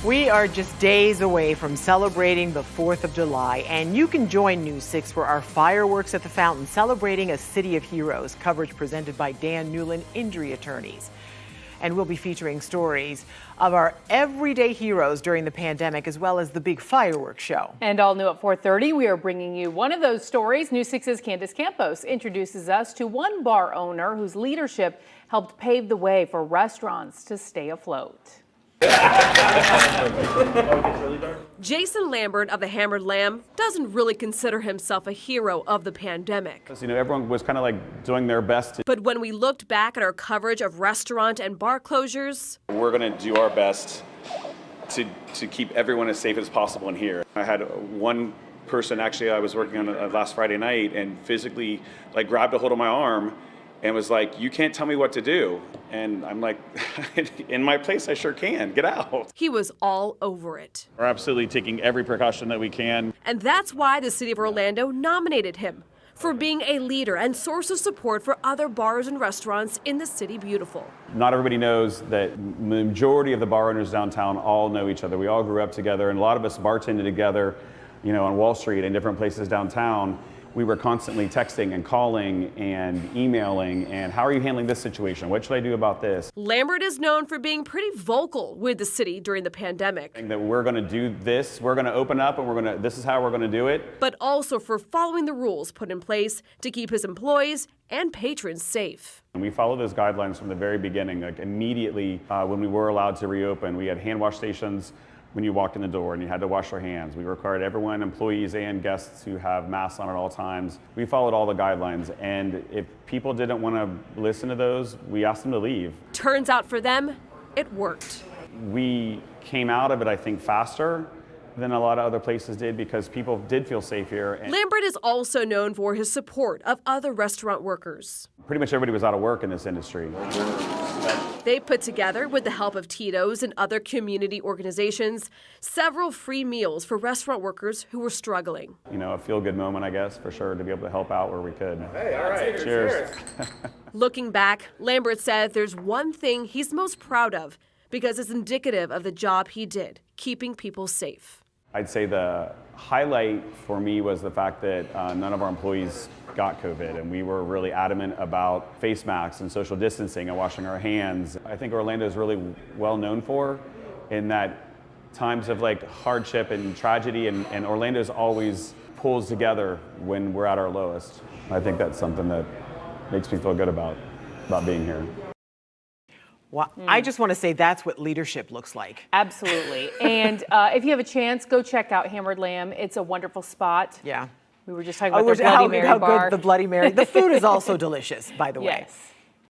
We are just days away from celebrating the 4th of July, and you can join News 6 for our fireworks at the fountain celebrating a city of heroes. Coverage presented by Dan Newlin, injury attorneys. And we'll be featuring stories of our everyday heroes during the pandemic, as well as the big fireworks show. And all new at 4:30, we are bringing you one of those stories. News 6's Candace Campos introduces us to one bar owner whose leadership helped pave the way for restaurants to stay afloat. Jason Lambert of the Hammered Lamb doesn't really consider himself a hero of the pandemic. You know, everyone was kind of like doing their best. But when we looked back at our coverage of restaurant and bar closures, We're going to do our best to keep everyone as safe as possible in here. I had one person, actually, I was working on last Friday night and physically like grabbed a hold of my arm and was like, "You can't tell me what to do." And I'm like, in my place, I sure can. Get out. he was all over it. We're absolutely taking every precaution that we can. And that's why the city of Orlando nominated him for being a leader and source of support for other bars and restaurants in the city beautiful. Not everybody knows that the majority of the bar owners downtown all know each other. We all grew up together, and a lot of us bartended together, you know, on Wall Street and different places downtown. We were constantly texting and calling and emailing, and how are you handling this situation? What should I do about this? Lambert is known for being pretty vocal with the city during the pandemic, That we're going to do this, we're going to open up, and this is how we're going to do it. but also for following the rules put in place to keep his employees and patrons safe. And we followed those guidelines from the very beginning. Like immediately when we were allowed to reopen, we had hand wash stations when you walked in the door and you had to wash your hands. We required everyone, employees and guests, to have masks on at all times. We followed all the guidelines, and if people didn't want to listen to those, we asked them to leave. Turns out for them, it worked. We came out of it, I think, faster than a lot of other places did because people did feel safe here. And Lambert is also known for his support of other restaurant workers. pretty much everybody was out of work in this industry. They put together, with the help of Tito's and other community organizations, several free meals for restaurant workers who were struggling. You know, a feel-good moment, I guess, for sure, to be able to help out where we could. Hey, all right. Cheers. Looking back, Lambert said there's one thing he's most proud of because it's indicative of the job he did, keeping people safe. I'd say the highlight for me was the fact that none of our employees got COVID, and we were really adamant about face masks and social distancing and washing our hands. I think Orlando is really well known for in that times of like hardship and tragedy, and Orlando's always pulls together when we're at our lowest. I think that's something that makes me feel good about being here. Well, I just want to say that's what leadership looks like. Absolutely. And if you have a chance, go check out Hammered Lamb. It's a wonderful spot. Yeah. We were just talking about the Bloody Mary bar. Good the Bloody Mary. The food is also delicious, by the way. Yes.